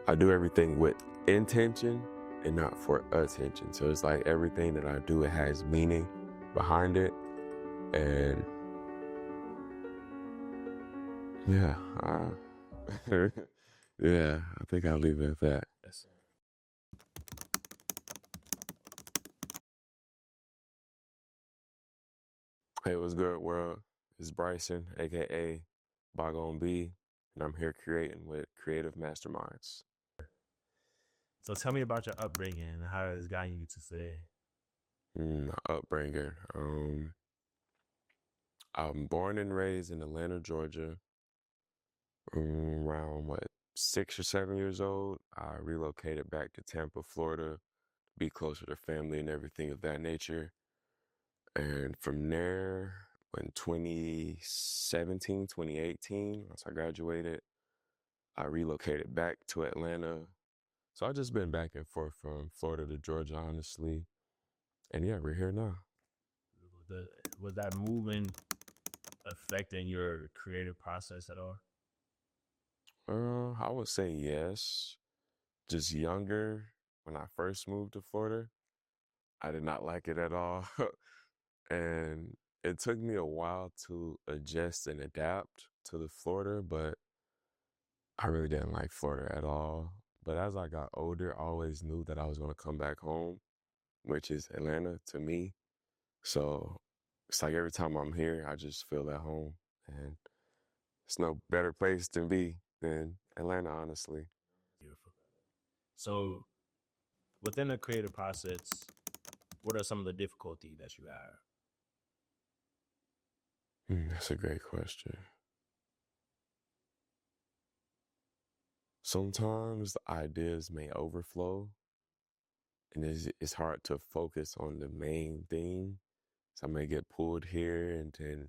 I do everything with intention and not for attention. So it's like everything that I do, it has meaning behind it. And yeah, yeah, I think I'll leave it at that. Yes, sir. Hey, what's good, world? It's Bryson, aka Bygone B, and I'm here creating with Kreative Masterminds. So tell me about your upbringing and how it's gotten you to today. Upbringing. I'm born and raised in Atlanta, Georgia. Around what, 6 or 7 years old, I relocated back to Tampa, Florida, be closer to family and everything of that nature. And from there, in 2017, 2018, once I graduated, I relocated back to Atlanta. So I've just been back and forth from Florida to Georgia, honestly. And yeah, we're here now. Was that moving affecting your creative process at all? I would say yes. Just younger, when I first moved to Florida, I did not like it at all. And it took me a while to adjust and adapt to the Florida, but I really didn't like Florida at all. But as I got older, I always knew that I was going to come back home, which is Atlanta to me. So it's like every time I'm here, I just feel at home. And it's no better place to be than Atlanta, honestly. Beautiful. So within the creative process, what are some of the difficulties that you have? That's a great question. Sometimes the ideas may overflow, and it's hard to focus on the main thing. So I may get pulled here, and then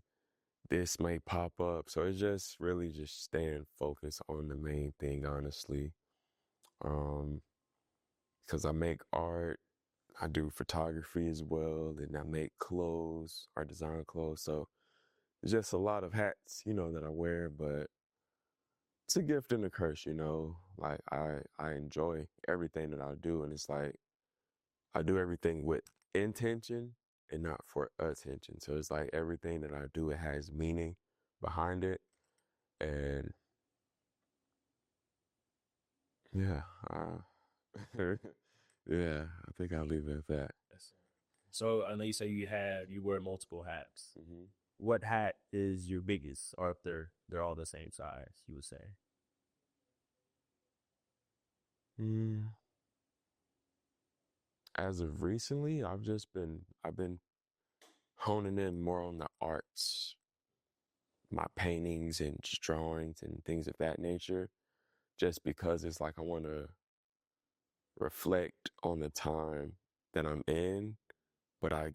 this may pop up. So it's just really just staying focused on the main thing, honestly. Um, because I make art, I do photography as well, and I make clothes, I design clothes. So it's just a lot of hats, that I wear, but it's a gift and a curse, Like I enjoy everything that I do, and it's like I do everything with intention and not for attention. So it's like everything that I do, it has meaning behind it. And yeah, yeah, I think I'll leave it at that. Yes, sir. So I know you say you wear multiple hats. hmm What hat is your biggest, or if they're all the same size, you would say? Mm, as of recently, I've been honing in more on the arts, my paintings and just drawings and things of that nature, just because it's like I want to reflect on the time that I'm in, but I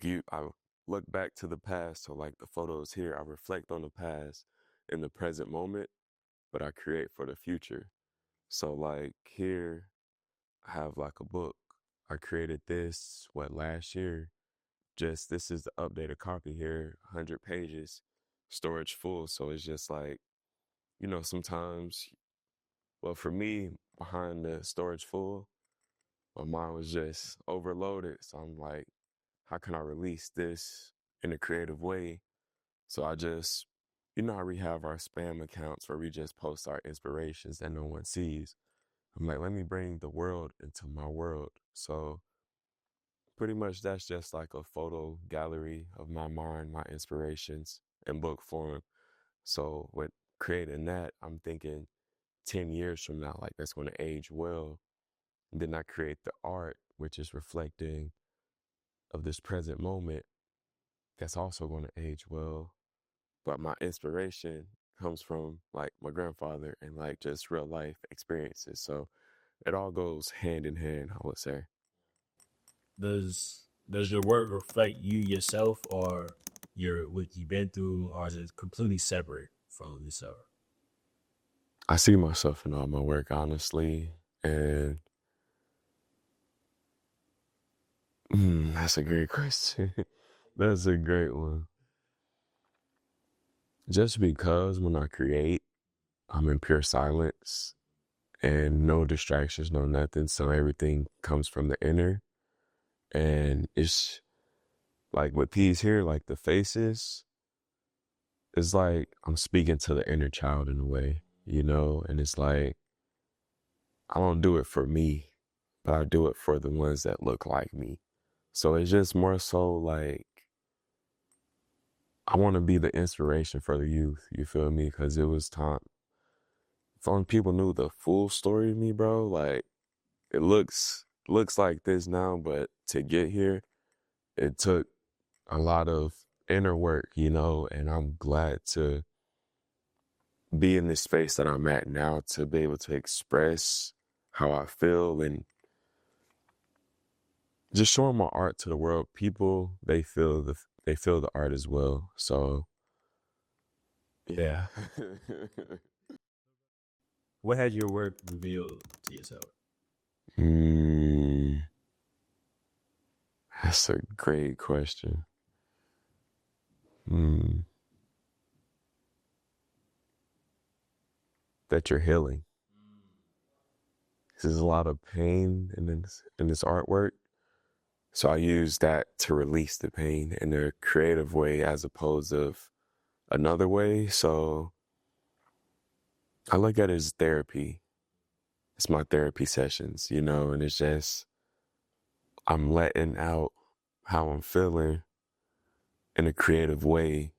look back to the past. So like the photos here, I reflect on the past in the present moment, but I create for the future. So like here, I have like a book. I created this last year. Just this is the updated copy here, 100 pages, storage full. So it's just like, sometimes, well, for me, behind the storage full, my mind was just overloaded. So I'm like, how can I release this in a creative way? So I just, how we have our spam accounts where we just post our inspirations that no one sees. I'm like, let me bring the world into my world. So pretty much that's just like a photo gallery of my mind, my inspirations in book form. So with creating that, I'm thinking 10 years from now, like that's going to age well. And then I create the art, which is reflecting of this present moment that's also going to age well. But my inspiration comes from like my grandfather and like just real life experiences. So it all goes hand in hand, I would say. Does your work reflect you yourself, or your what you've been through, or is it completely separate from yourself? I see myself in all my work, honestly. And that's a great question. That's a great one. Just because when I create, I'm in pure silence and no distractions, no nothing. So everything comes from the inner. And it's like with these here, like the faces, it's like I'm speaking to the inner child in a way, you know? And it's like, I don't do it for me, but I do it for the ones that look like me. So it's just more so like, I want to be the inspiration for the youth, you feel me? Because it was time. If only people knew the full story of me, bro, like, it looks like this now, but to get here, it took a lot of inner work, you know, and I'm glad to be in this space that I'm at now to be able to express how I feel and just showing my art to the world. People, they feel the art as well. So yeah. What has your work revealed to yourself? mm, that's a great question. Mm, that you're healing. There's a lot of pain in this artwork. So I use that to release the pain in a creative way as opposed to another way. So I look at it as therapy. It's my therapy sessions, you know, and it's just I'm letting out how I'm feeling in a creative way.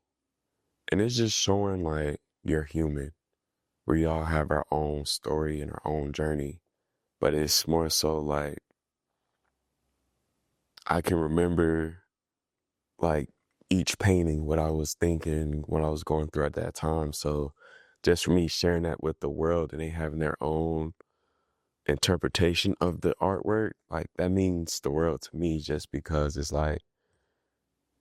And it's just showing like you're human. We all have our own story and our own journey. But it's more so like I can remember like each painting, what I was thinking, what I was going through at that time. So just for me sharing that with the world and they having their own interpretation of the artwork, like that means the world to me just because it's like,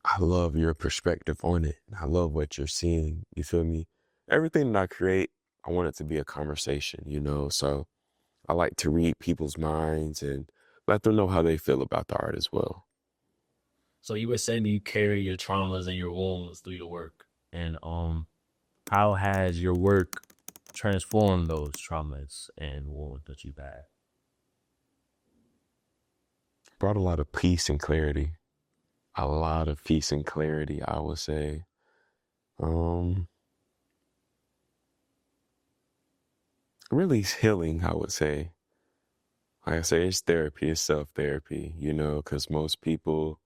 I love your perspective on it. I love what you're seeing. You feel me? Everything that I create, I want it to be a conversation, you know? So I like to read people's minds and let them know how they feel about the art as well. So you were saying you carry your traumas and your wounds through your work. And how has your work transformed those traumas and wounds that you've had? Brought a lot of peace and clarity. A lot of peace and clarity, I would say. Um, really healing, I would say. Like I say, it's therapy, it's self-therapy, you know, because most people,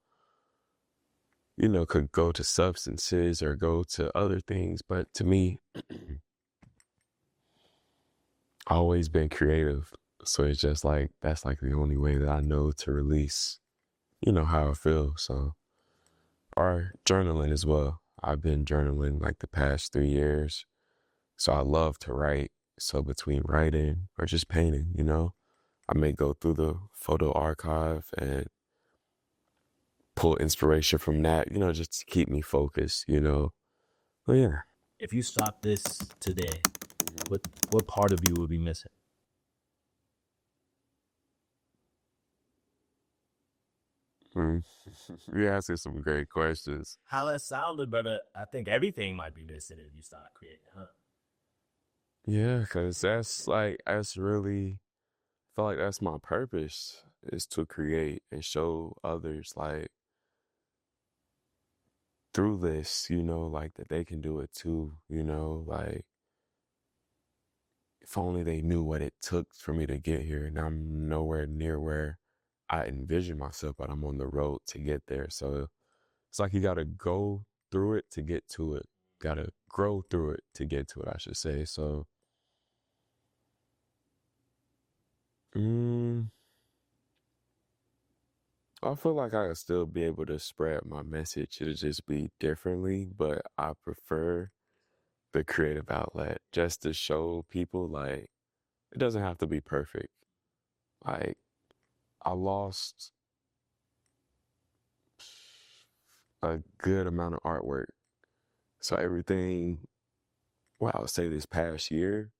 you know, could go to substances or go to other things. But to me, I've always been creative. So it's just like, that's like the only way that I know to release, you know, how I feel. So, or journaling as well. I've been journaling like the past 3 years. So I love to write. So between writing or just painting, you know, I may go through the photo archive and pull inspiration from that, you know, just to keep me focused, you know. But yeah. If you stop this today, what part of you would be missing? Mm. You're asking some great questions. How that sounded, but I think everything might be missing if you start creating, huh? Yeah, because that's really, I feel like that's my purpose is to create and show others like through this, you know, like that they can do it too, you know, like if only they knew what it took for me to get here. And I'm nowhere near where I envision myself, but I'm on the road to get there. So it's like you got to go through it to get to it. Got to grow through it to get to it, I should say. So, mm, I feel like I could still be able to spread my message. It'll just be differently, but I prefer the creative outlet just to show people like it doesn't have to be perfect. Like I lost a good amount of artwork. So everything, well, I would say this past year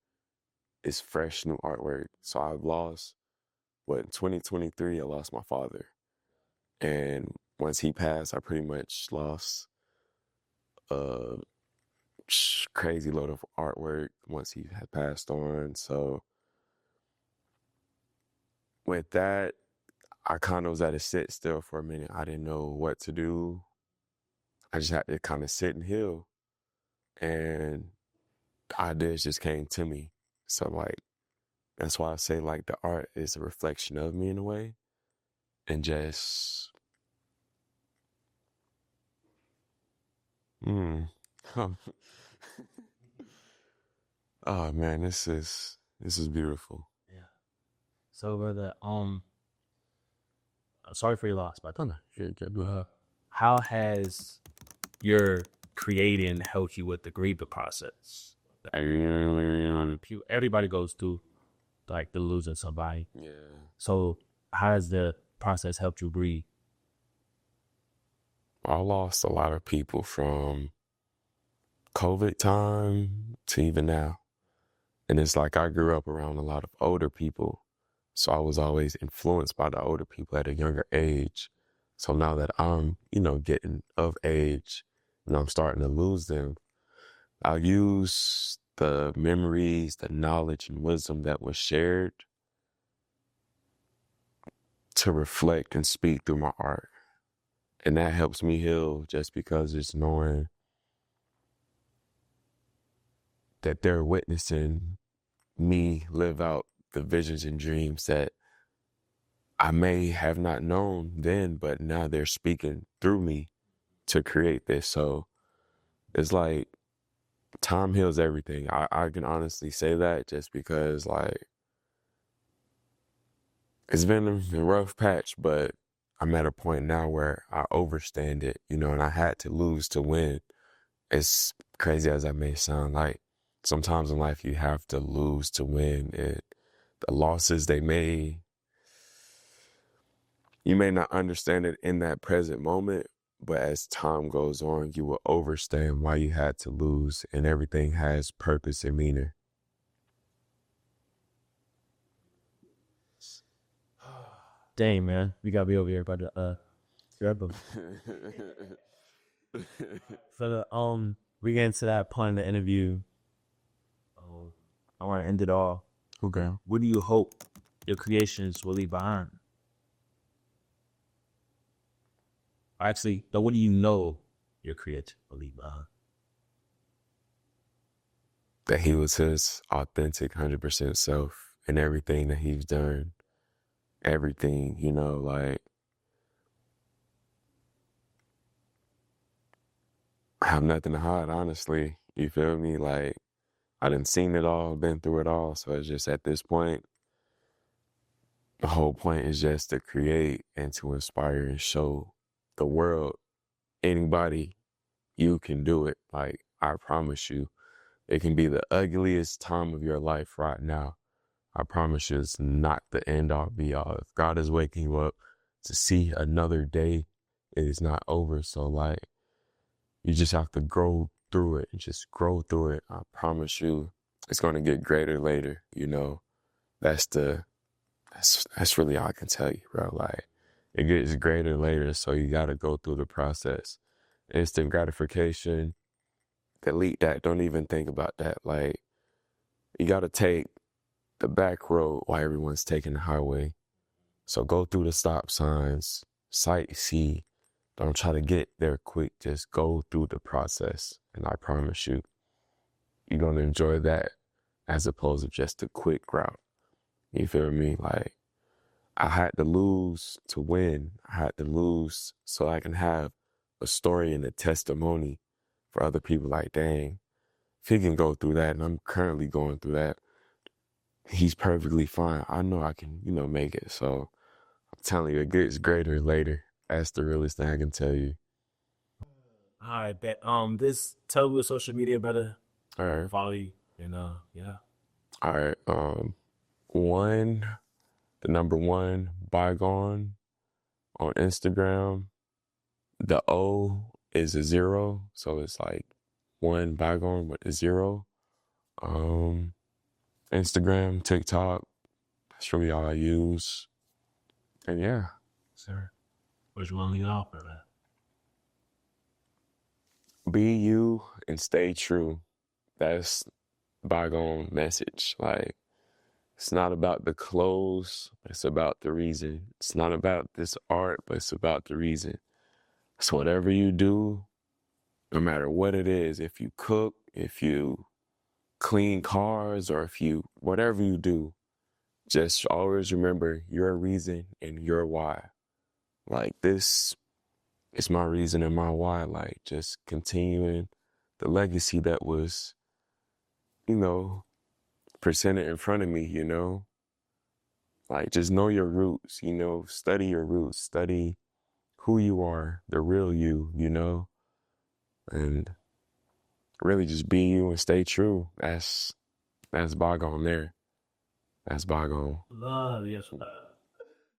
is fresh new artwork. So I've lost, what, in 2023, I lost my father. And once he passed, I pretty much lost a crazy load of artwork once he had passed on. So with that, I kind of was at a sit still for a minute. I didn't know what to do. I just had to kind of sit and heal. And ideas just came to me. So like that's why I say like the art is a reflection of me in a way. And just mm, oh man, this is beautiful. Yeah. So brother, sorry for your loss, but how has your creating helped you with the grieving process? Everybody goes through like the losing somebody. Yeah. So how has the process helped you breathe? I lost a lot of people from COVID time to even now. And it's like I grew up around a lot of older people. So I was always influenced by the older people at a younger age. So now that I'm, getting of age and I'm starting to lose them, I'll use the memories, the knowledge and wisdom that was shared to reflect and speak through my art. And that helps me heal just because it's knowing that they're witnessing me live out the visions and dreams that I may have not known then, but now they're speaking through me to create this. So it's like time heals everything. I can honestly say that just because like it's been a rough patch, but I'm at a point now where I overstand it, and I had to lose to win. As crazy as that may sound, like sometimes in life you have to lose to win. The losses you may not understand it in that present moment, but as time goes on, you will understand why you had to lose, and everything has purpose and meaning. Dang man, we gotta be over here by the Red Bull. So we get into that point in the interview. I want to end it all. Okay. What do you hope your creations will leave behind? Actually, though, what do you know your creator will leave behind? That he was his authentic 100% self in everything that he's done. Everything, like I have nothing to hide, honestly. You feel me? Like I done seen it all, been through it all. So it's just at this point, the whole point is just to create and to inspire and show the world, anybody, you can do it. Like I promise you, it can be the ugliest time of your life right now. I promise you it's not the end all be all. If God is waking you up to see another day, it is not over. So like you just have to grow through it and just grow through it. I promise you it's gonna get greater later, That's really all I can tell you, bro. Like it gets greater later, so you gotta go through the process. Instant gratification, delete that. Don't even think about that. Like you gotta take the back road while everyone's taking the highway. So go through the stop signs, sightsee. Don't try to get there quick. Just go through the process. And I promise you, you're going to enjoy that as opposed to just a quick route. You feel me? Like I had to lose to win. I had to lose so I can have a story and a testimony for other people. Like, dang, if he can go through that, and I'm currently going through that, he's perfectly fine. I know I can, make it. So I'm telling you, it gets greater later. That's the realest thing I can tell you. All right, bet. This tell me social media better. All right. Follow you, and yeah. All right. The number one, Bygone on Instagram. The O is a 0, so it's like one Bygone with a 0. Instagram, TikTok, that's really all I use. And yeah. Sir, what you want to lead off with, man? Be you and stay true. That's Bygone message. Like, It's not about the clothes, but it's about the reason. It's not about this art, but it's about the reason. So whatever you do, no matter what it is, if you cook, if you clean cars, or if you, whatever you do, just always remember your reason and your why. Like, this is my reason and my why. Like, just continuing the legacy that was, you know, presented in front of me, you know? Like, just know your roots, you know, study your roots, study who you are, the real you, you know? And really just be you and stay true. That's bygone there. That's bygone. Love, yes.